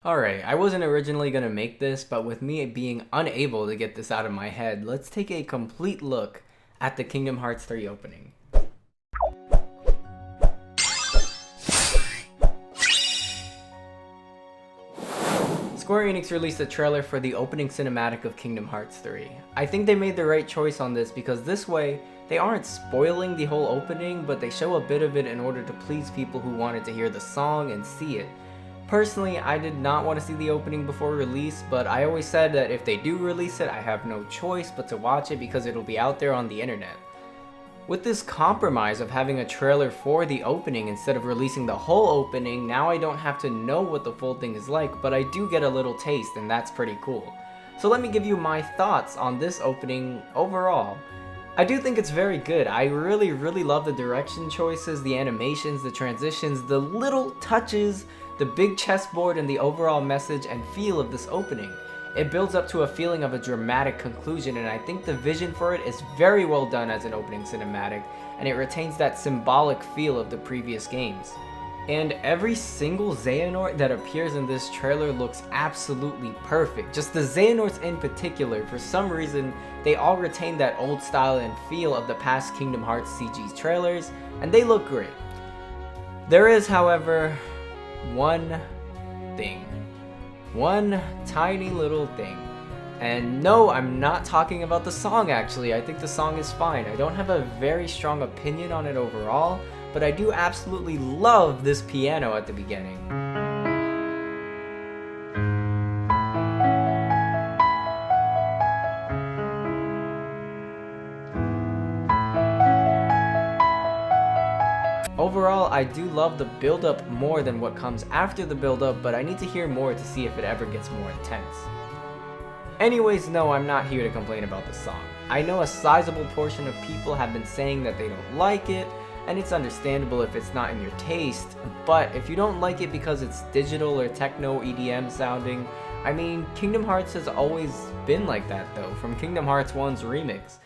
Alright, I wasn't originally going to make this, but with me being unable to get this out of my head, let's take a complete look at the Kingdom Hearts 3 opening. Square Enix released a trailer for the opening cinematic of Kingdom Hearts 3. I think they made the right choice on this because this way, they aren't spoiling the whole opening, but they show a bit of it in order to please people who wanted to hear the song and see it. Personally, I did not want to see the opening before release, but I always said that if they do release it, I have no choice but to watch it because it'll be out there on the internet. With this compromise of having a trailer for the opening instead of releasing the whole opening, now I don't have to know what the full thing is like, but I do get a little taste, and that's pretty cool. So let me give you my thoughts on this opening overall. I do think it's very good. I really love the direction choices, the animations, the transitions, the little touches, the big chessboard, and the overall message and feel of this opening. It builds up to a feeling of a dramatic conclusion, and I think the vision for it is very well done as an opening cinematic, and it retains that symbolic feel of the previous games. And every single Xehanort that appears in this trailer looks absolutely perfect. Just the Xehanorts in particular, for some reason, they all retain that old style and feel of the past Kingdom Hearts CG trailers, and they look great. There is, however, one thing. One tiny little thing. And no, I'm not talking about the song actually. I think the song is fine. I don't have a very strong opinion on it overall, but I do absolutely love this piano at the beginning. Overall, I do love the build-up more than what comes after the build-up, but I need to hear more to see if it ever gets more intense. Anyways, no, I'm not here to complain about the song. I know a sizable portion of people have been saying that they don't like it, and it's understandable if it's not in your taste, but if you don't like it because it's digital or techno EDM sounding, I mean, Kingdom Hearts has always been like that though, from Kingdom Hearts 1's remix.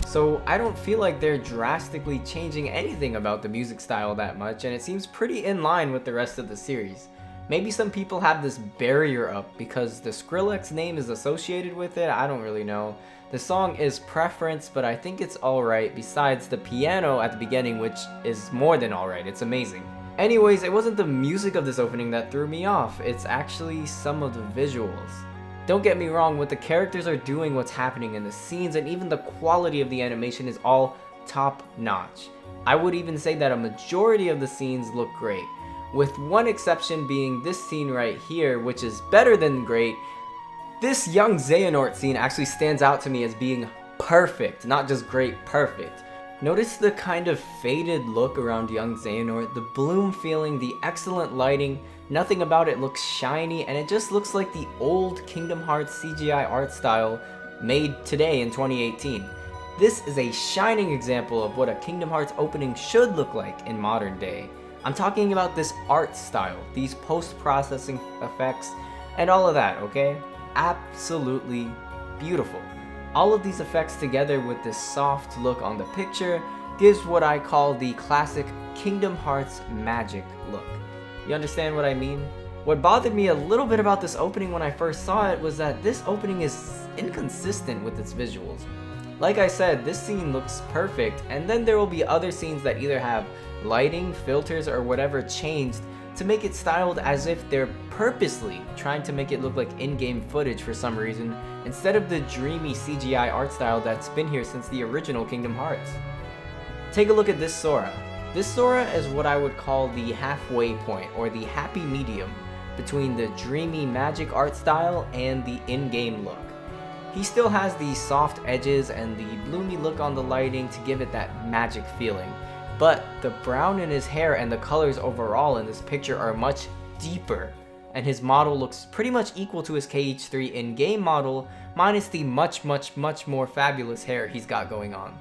So I don't feel like they're drastically changing anything about the music style that much, and it seems pretty in line with the rest of the series. Maybe some people have this barrier up because the Skrillex name is associated with it, I don't really know. The song is preference, but I think it's alright besides the piano at the beginning, which is more than alright, it's amazing. Anyways, it wasn't the music of this opening that threw me off, it's actually some of the visuals. Don't get me wrong, what the characters are doing, what's happening in the scenes, and even the quality of the animation is all top notch. I would even say that a majority of the scenes look great, with one exception being this scene right here, which is better than great. This young Xehanort scene actually stands out to me as being perfect, not just great, perfect. Notice the kind of faded look around young Xehanort, the bloom feeling, the excellent lighting. Nothing about it looks shiny, and it just looks like the old Kingdom Hearts CGI art style made today in 2018. This is a shining example of what a Kingdom Hearts opening should look like in modern day. I'm talking about this art style, these post-processing effects, and all of that, okay? Absolutely beautiful. All of these effects together with this soft look on the picture gives what I call the classic Kingdom Hearts magic look. You understand what I mean? What bothered me a little bit about this opening when I first saw it was that this opening is inconsistent with its visuals. Like I said, this scene looks perfect, and then there will be other scenes that either have lighting, filters, or whatever changed to make it styled as if they're purposely trying to make it look like in-game footage for some reason, instead of the dreamy CGI art style that's been here since the original Kingdom Hearts. Take a look at this Surah. This Surah is what I would call the halfway point, or the happy medium, between the dreamy magic art style and the in-game look. He still has the soft edges and the bloomy look on the lighting to give it that magic feeling, but the brown in his hair and the colors overall in this picture are much deeper, and his model looks pretty much equal to his KH3 in-game model, minus the much more fabulous hair he's got going on.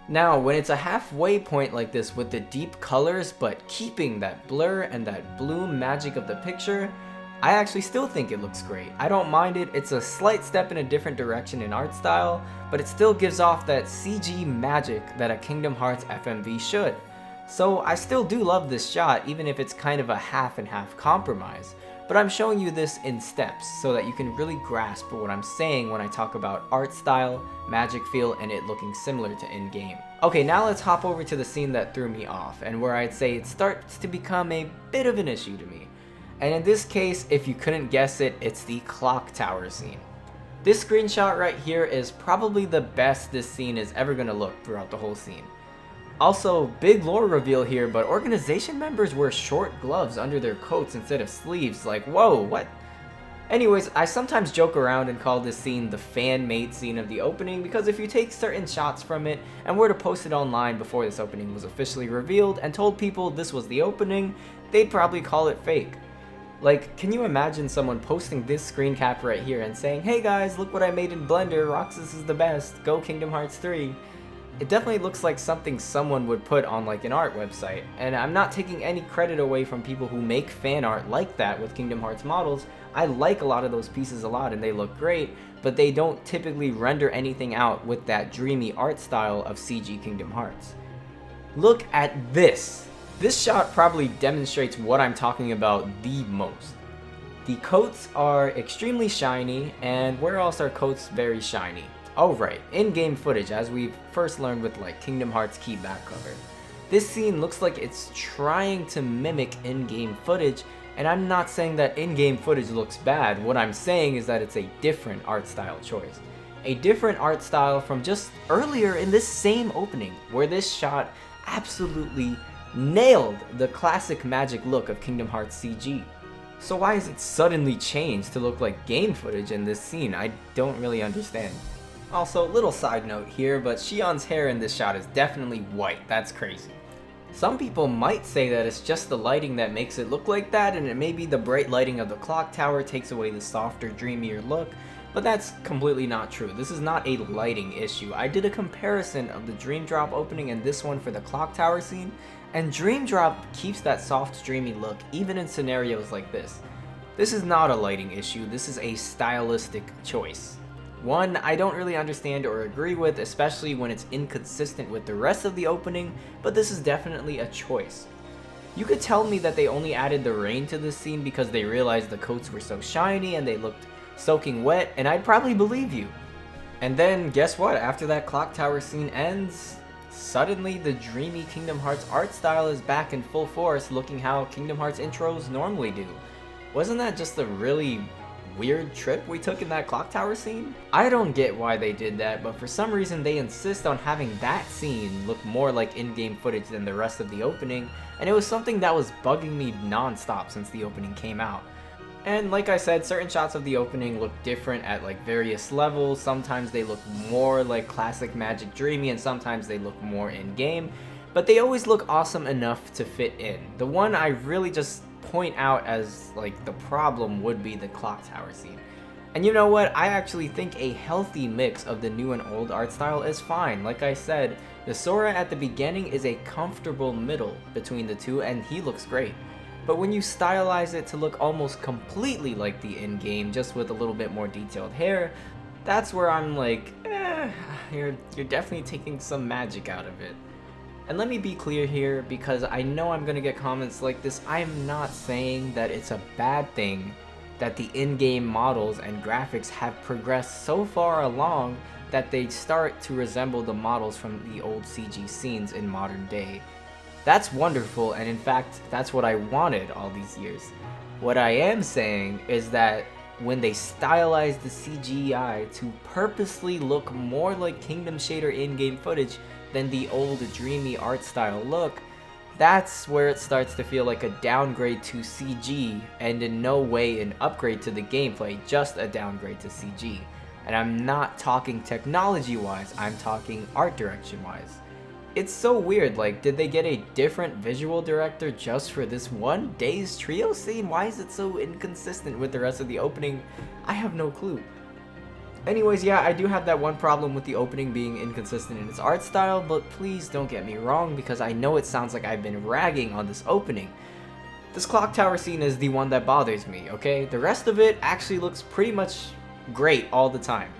Now, when it's a halfway point like this with the deep colors but keeping that blur and that bloom magic of the picture, I actually still think it looks great. I don't mind it. It's a slight step in a different direction in art style, but it still gives off that CG magic that a Kingdom Hearts FMV should. So I still do love this shot, even if it's kind of a half and half compromise. But I'm showing you this in steps so that you can really grasp what I'm saying when I talk about art style, magic feel, and it looking similar to in-game. Okay, now let's hop over to the scene that threw me off, and where I'd say it starts to become a bit of an issue to me. And in this case, if you couldn't guess it, it's the Clocktower scene. This screenshot right here is probably the best this scene is ever gonna look throughout the whole scene. Also, big lore reveal here, but organization members wear short gloves under their coats instead of sleeves. Like, whoa, what? Anyways, I sometimes joke around and call this scene the fan-made scene of the opening, because if you take certain shots from it and were to post it online before this opening was officially revealed and told people this was the opening, they'd probably call it fake. Like, can you imagine someone posting this screen cap right here and saying, "Hey guys, look what I made in Blender, Roxas is the best, go Kingdom Hearts 3. It definitely looks like something someone would put on like an art website, and I'm not taking any credit away from people who make fan art like that with Kingdom Hearts models. I like a lot of those pieces a lot and they look great, but they don't typically render anything out with that dreamy art style of CG Kingdom Hearts. Look at this! This shot probably demonstrates what I'm talking about the most. The coats are extremely shiny, and where else are coats very shiny? Oh right, in-game footage, as we've first learned with like Kingdom Hearts key back cover. This scene looks like it's trying to mimic in-game footage, and I'm not saying that in-game footage looks bad. What I'm saying is that it's a different art style choice. A different art style from just earlier in this same opening, where this shot absolutely nailed the classic magic look of Kingdom Hearts CG. So why is it suddenly changed to look like game footage in this scene? I don't really understand. Also, little side note here, but Shion's hair in this shot is definitely white. That's crazy. Some people might say that it's just the lighting that makes it look like that, and it may be the bright lighting of the clock tower takes away the softer, dreamier look, but that's completely not true. This is not a lighting issue. I did a comparison of the Dream Drop opening and this one for the clock tower scene, and Dream Drop keeps that soft, dreamy look even in scenarios like this. This is not a lighting issue, this is a stylistic choice. One I don't really understand or agree with, especially when it's inconsistent with the rest of the opening, but this is definitely a choice. You could tell me that they only added the rain to this scene because they realized the coats were so shiny and they looked soaking wet, and I'd probably believe you. And then guess what? After that clock tower scene ends, suddenly the dreamy Kingdom Hearts art style is back in full force, looking how Kingdom Hearts intros normally do. Wasn't that just a really weird trip we took in that clock tower scene? I don't get why they did that, but for some reason they insist on having that scene look more like in-game footage than the rest of the opening, and it was something that was bugging me non-stop since the opening came out. And like I said, certain shots of the opening look different at like various levels. Sometimes they look more like classic Magic Dreamy and sometimes they look more in-game, but they always look awesome enough to fit in. The one I really just point out as like the problem would be the clock tower scene. And you know what? I actually think a healthy mix of the new and old art style is fine. Like I said, the Surah at the beginning is a comfortable middle between the two and he looks great. But when you stylize it to look almost completely like the in-game, just with a little bit more detailed hair, that's where I'm like, you're definitely taking some magic out of it. And let me be clear here, because I know I'm gonna get comments like this. I'm not saying that it's a bad thing that the in-game models and graphics have progressed so far along that they start to resemble the models from the old CG scenes in modern day. That's wonderful, and in fact, that's what I wanted all these years. What I am saying is that when they stylize the CGI to purposely look more like Kingdom Shader in-game footage than the old dreamy art style look, that's where it starts to feel like a downgrade to CG and in no way an upgrade to the gameplay, just a downgrade to CG. And I'm not talking technology-wise, I'm talking art direction-wise. It's so weird, like, did they get a different visual director just for this one Days Trio scene? Why is it so inconsistent with the rest of the opening? I have no clue. Anyways, yeah, I do have that one problem with the opening being inconsistent in its art style, but please don't get me wrong, because I know it sounds like I've been ragging on this opening. This clock tower scene is the one that bothers me, okay? The rest of it actually looks pretty much great all the time.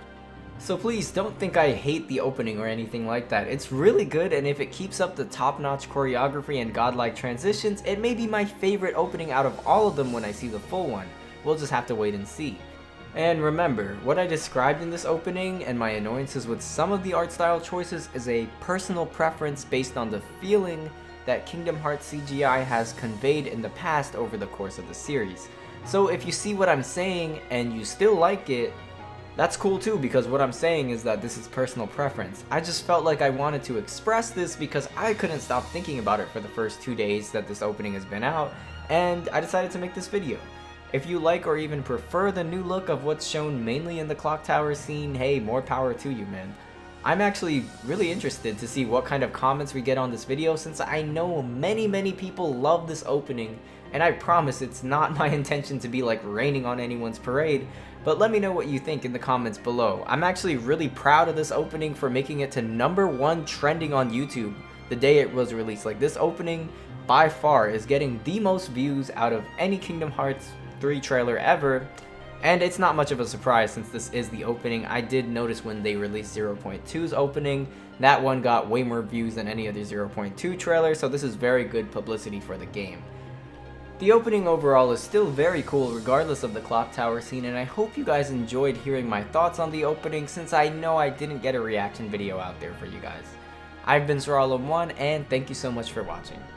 So please don't think I hate the opening or anything like that. It's really good, and if it keeps up the top-notch choreography and godlike transitions, it may be my favorite opening out of all of them when I see the full one. We'll just have to wait and see. And remember, what I described in this opening and my annoyances with some of the art style choices is a personal preference based on the feeling that Kingdom Hearts CGI has conveyed in the past over the course of the series. So if you see what I'm saying and you still like it, that's cool too, because what I'm saying is that this is personal preference. I just felt like I wanted to express this because I couldn't stop thinking about it for the first 2 days that this opening has been out, and I decided to make this video. If you like or even prefer the new look of what's shown mainly in the Clocktower scene, hey, more power to you, man. I'm actually really interested to see what kind of comments we get on this video, since I know many people love this opening, and I promise it's not my intention to be like raining on anyone's parade, but let me know what you think in the comments below. I'm actually really proud of this opening for making it to #1 trending on YouTube the day it was released. Like, this opening by far is getting the most views out of any Kingdom Hearts 3 trailer ever, and it's not much of a surprise since this is the opening. I did notice when they released 0.2's opening, that one got way more views than any other 0.2 trailer, so this is very good publicity for the game. The opening overall is still very cool regardless of the Clocktower scene, and I hope you guys enjoyed hearing my thoughts on the opening, since I know I didn't get a reaction video out there for you guys. I've been Surah, and thank you so much for watching.